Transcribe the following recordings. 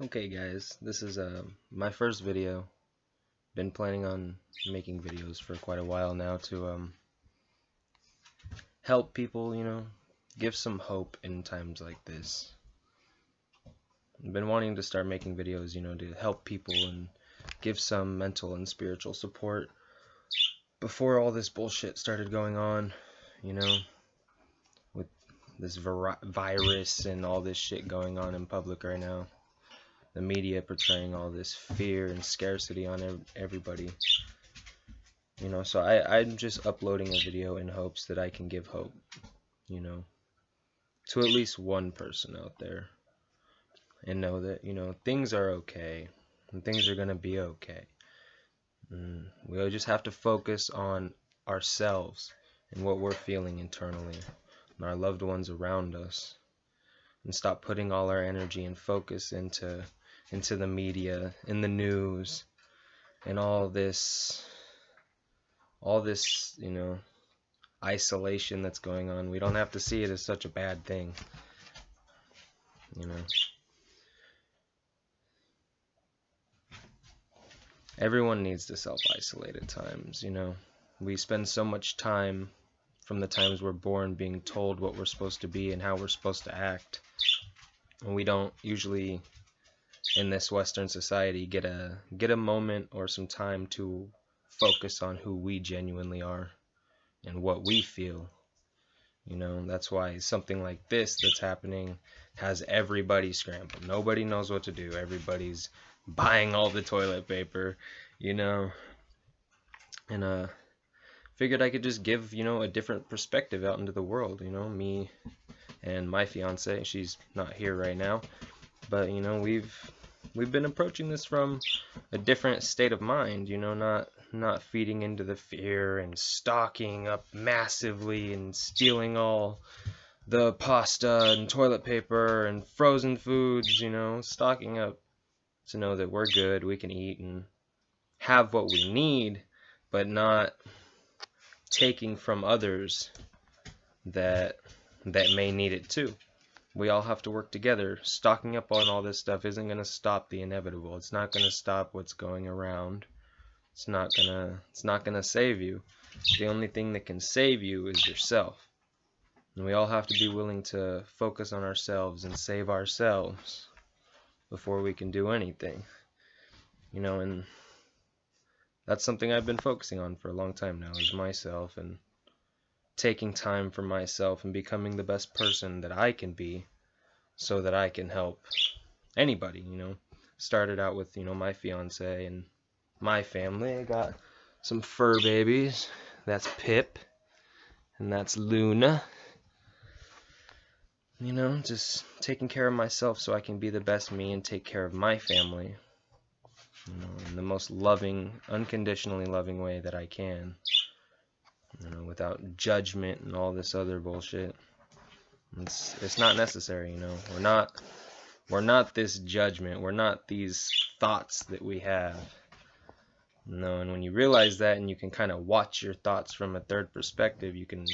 Okay guys, this is my first video. Been planning on making videos for quite a while now to help people, give some hope in times like this. I've been wanting to start making videos, to help people and give some mental and spiritual support before all this bullshit started going on, you know, with this virus and all this shit going on in public right now. The media portraying all this fear and scarcity on everybody. So I'm just uploading a video in hopes that I can give hope, to at least one person out there and know that, things are okay and things are going to be okay. We'll just have to focus on ourselves and what we're feeling internally and our loved ones around us and stop putting all our energy and focus into the media, in the news, and all this, isolation that's going on. We don't have to see it as such a bad thing, Everyone needs to self-isolate at times, We spend so much time from the times we're born being told what we're supposed to be and how we're supposed to act. And we don't usually, in this Western society, get a moment or some time to focus on who we genuinely are and what we feel. That's why something like this that's happening has everybody scrambled. Nobody knows what to do. Everybody's buying all the toilet paper, and figured I could just give, a different perspective out into the world, me and my fiance. She's not here right now, but we've been approaching this from a different state of mind, not feeding into the fear and stocking up massively and stealing all the pasta and toilet paper and frozen foods, stocking up to know that we're good, we can eat and have what we need, but not taking from others that may need it too. We all have to work together. Stocking up on all this stuff isn't going to stop the inevitable. It's not going to stop what's going around. It's not going to save you. The only thing that can save you is yourself. And we all have to be willing to focus on ourselves and save ourselves before we can do anything. And that's something I've been focusing on for a long time now, is myself and taking time for myself and becoming the best person that I can be so that I can help anybody, Started out with, my fiance and my family. I got some fur babies. That's Pip and that's Luna. Just taking care of myself so I can be the best me and take care of my family, in the most loving, unconditionally loving way that I can. Without judgment and all this other bullshit. It's not necessary, We're not this judgment. We're not these thoughts that we have. And when you realize that and you can kind of watch your thoughts from a third perspective, you can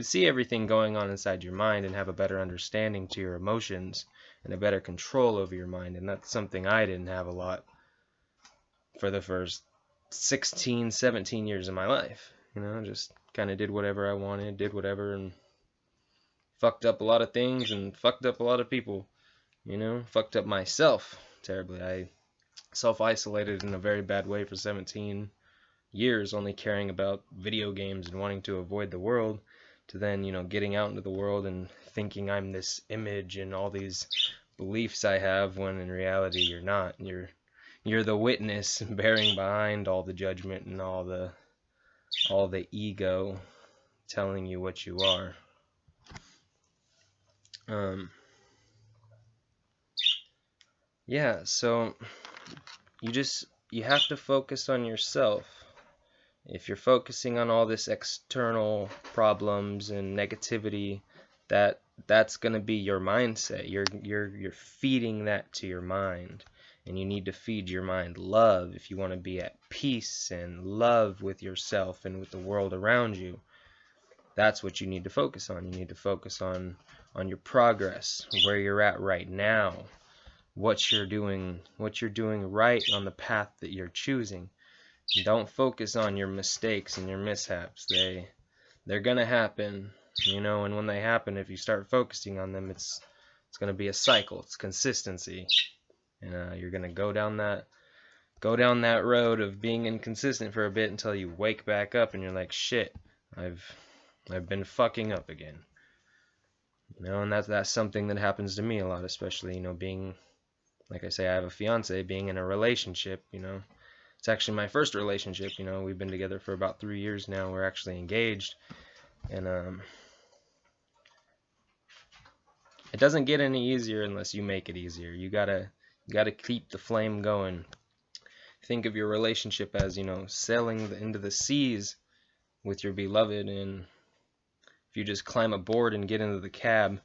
see everything going on inside your mind and have a better understanding to your emotions and a better control over your mind. And that's something I didn't have a lot for the first 16, 17 years of my life. Just kind of did whatever I wanted, did whatever, and fucked up a lot of things and fucked up a lot of people, fucked up myself terribly. I self-isolated in a very bad way for 17 years, only caring about video games and wanting to avoid the world, to then, getting out into the world and thinking I'm this image and all these beliefs I have, when in reality you're not. You're the witness bearing behind all the judgment and all the ego telling you what you are. So you have to focus on yourself. If you're focusing on all this external problems and negativity, that's going to be your mindset. You're feeding that to your mind. And you need to feed your mind love if you want to be at peace and love with yourself and with the world around you. That's what you need to focus on. You need to focus on your progress, where you're at right now. what you're doing right on the path that you're choosing. Don't focus on your mistakes and your mishaps. They're gonna happen, and when they happen, if you start focusing on them, it's gonna be a cycle. It's consistency, and you're gonna go down that road of being inconsistent for a bit until you wake back up and you're like, shit, I've been fucking up again. And that's something that happens to me a lot, especially, being, like I say, I have a fiance, being in a relationship, It's actually my first relationship, we've been together for about 3 years now. We're actually engaged, and it doesn't get any easier unless you make it easier. You gotta keep the flame going. Think of your relationship as, sailing into the seas with your beloved, and if you just climb aboard and get into the cab,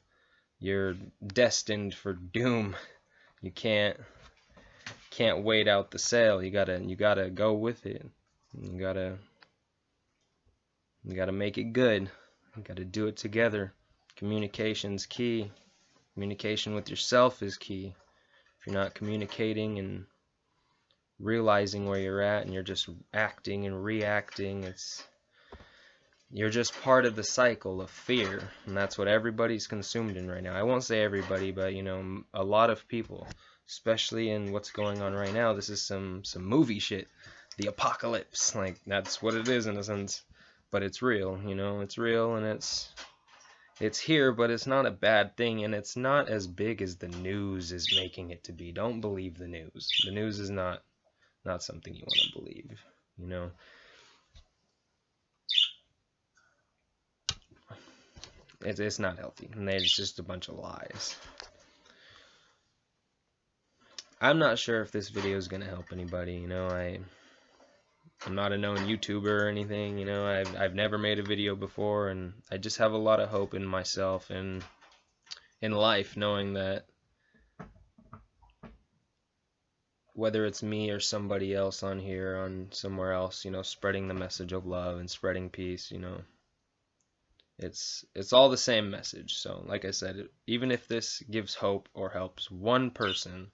you're destined for doom. You can't wait out the sail. You gotta go with it. You gotta make it good. You gotta do it together. Communication's key. Communication with yourself is key. If you're not communicating and realizing where you're at, and you're just acting and reacting, you're just part of the cycle of fear, and that's what everybody's consumed in right now. I won't say everybody, but a lot of people, especially in what's going on right now. This is some movie shit, the apocalypse. Like, that's what it is in a sense, but it's real. It's real, and it's here, but it's not a bad thing, and it's not as big as the news is making it to be. Don't believe the news. The news is not something you want to believe. It's not healthy, and it's just a bunch of lies. I'm not sure if this video is going to help anybody. I'm not a known YouTuber or anything. I've never made a video before, and I just have a lot of hope in myself and in life, knowing that whether it's me or somebody else on here, on somewhere else, spreading the message of love and spreading peace, it's all the same message. So, like I said, even if this gives hope or helps one person,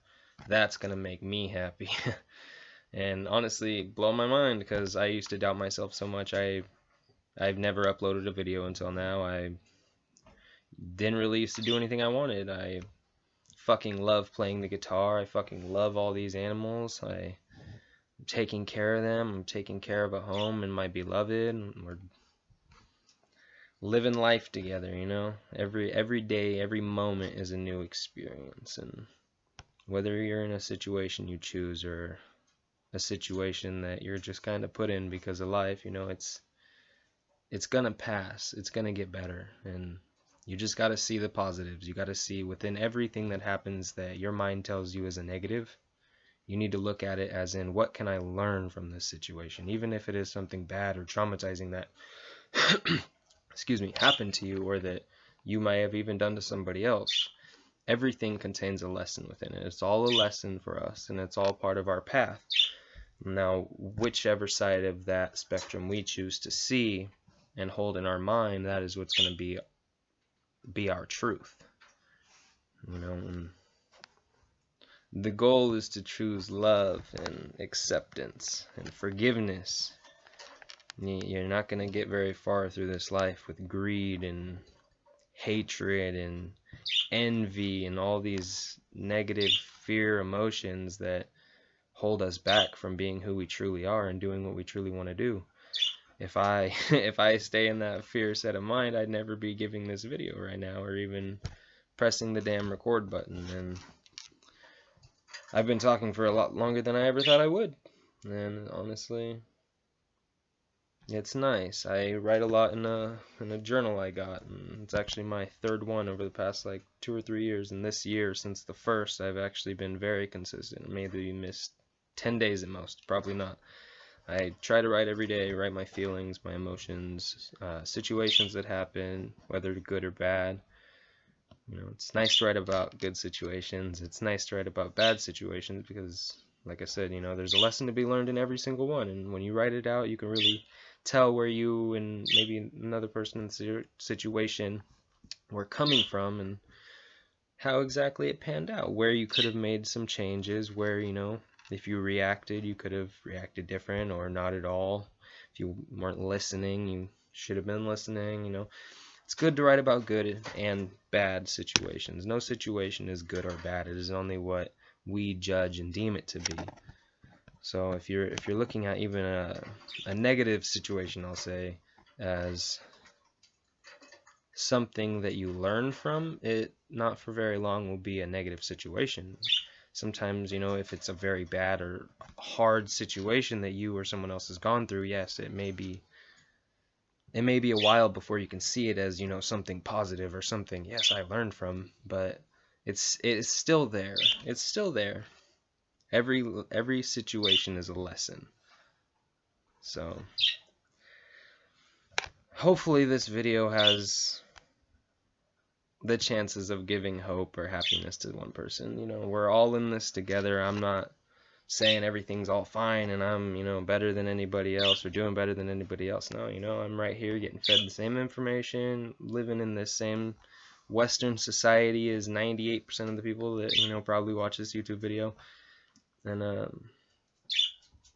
that's gonna make me happy. And honestly, blow my mind, because I used to doubt myself so much. I've never uploaded a video until now. I didn't really used to do anything I wanted. I fucking love playing the guitar. I fucking love all these animals. I'm taking care of them. I'm taking care of a home and my beloved. We're living life together, Every day, every moment is a new experience. And whether you're in a situation you choose or a situation that you're just kind of put in because of life, it's gonna pass. It's gonna get better, and you just gotta see the positives. You gotta see within everything that happens that your mind tells you is a negative. You need to look at it as in, what can I learn from this situation? Even if it is something bad or traumatizing that excuse me, happened to you, or that you might have even done to somebody else. Everything contains a lesson within it. It's all a lesson for us, and it's all part of our path. Now, whichever side of that spectrum we choose to see and hold in our mind, that is what's going to be our truth. And the goal is to choose love and acceptance and forgiveness. You're not going to get very far through this life with greed and hatred and envy and all these negative fear emotions that hold us back from being who we truly are and doing what we truly want to do. If I stay in that fear set of mind, I'd never be giving this video right now, or even pressing the damn record button. And I've been talking for a lot longer than I ever thought I would, and honestly, it's nice. I write a lot in a journal I got, and it's actually my third one over the past like 2 or 3 years. And this year, since the first, I've actually been very consistent. Maybe missed 10 days at most, probably not. I try to write every day, write my feelings, my emotions, situations that happen, whether good or bad. It's nice to write about good situations. It's nice to write about bad situations because, like I said, there's a lesson to be learned in every single one. And when you write it out, you can really tell where you and maybe another person in the situation were coming from, and how exactly it panned out, where you could have made some changes, where, you know, if you reacted, you could have reacted different or not at all. If you weren't listening, you should have been listening, you know. It's good to write about good and bad situations. No situation is good or bad. It is only what we judge and deem it to be. So if you're looking at even a negative situation, I'll say, as something that you learn from, it not for very long will be a negative situation. Sometimes, you know, if it's a very bad or hard situation that you or someone else has gone through, yes, it may be a while before you can see it as, you know, something positive or something, yes, I learned from, but it's still there. It's still there. Every situation is a lesson. So hopefully this video has the chances of giving hope or happiness to one person. You know, we're all in this together. I'm not saying everything's all fine and I'm, you know, better than anybody else or doing better than anybody else. No, you know, I'm right here getting fed the same information, living in this same Western society as 98% of the people that, you know, probably watch this YouTube video. And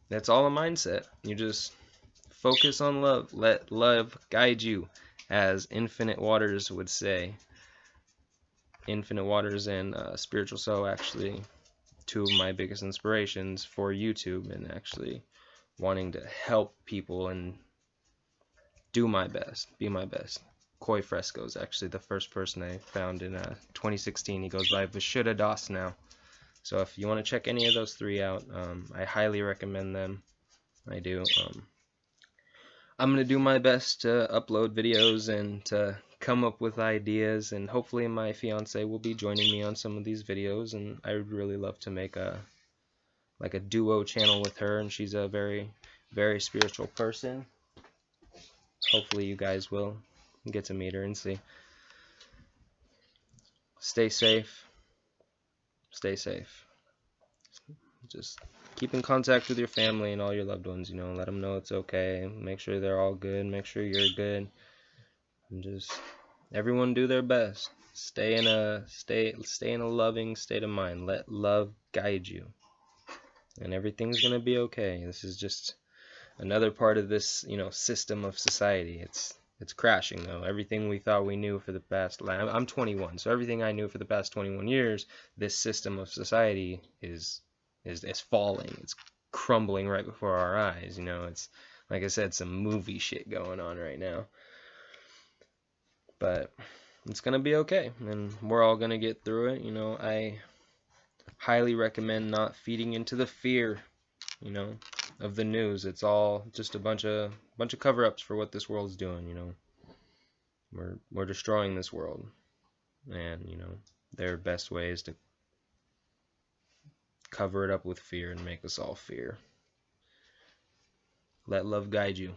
that's all a mindset. You just focus on love. Let love guide you, as Infinite Waters would say. Infinite Waters and Spiritual Soul, actually, two of my biggest inspirations for YouTube and actually wanting to help people and do my best, be my best. Koi Fresco is actually the first person I found in 2016. He goes by Vishuddha Das now. So if you want to check any of those three out, I highly recommend them. I do. I'm going to do my best to upload videos and to come up with ideas, and hopefully my fiance will be joining me on some of these videos, and I would really love to make a duo channel with her, and she's a very, very spiritual person. Hopefully you guys will get to meet her and see. Stay safe. Stay safe. Just keep in contact with your family and all your loved ones, you know, let them know it's okay. Make sure they're all good. Make sure you're good. And just everyone do their best. Stay in a loving state of mind. Let love guide you. And everything's going to be okay. This is just another part of this, you know, system of society. It's crashing though. Everything we thought we knew for the past, I'm 21, so everything I knew for the past 21 years, this system of society is falling. It's crumbling right before our eyes. You know, it's like I said, some movie shit going on right now. But it's gonna be okay, and we're all gonna get through it. You know, I highly recommend not feeding into the fear, you know, of the news. It's all just a bunch of cover-ups for what this world's doing. You know, we're destroying this world, and you know, their best way is to cover it up with fear and make us all fear. Let love guide you.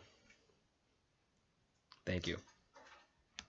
Thank you.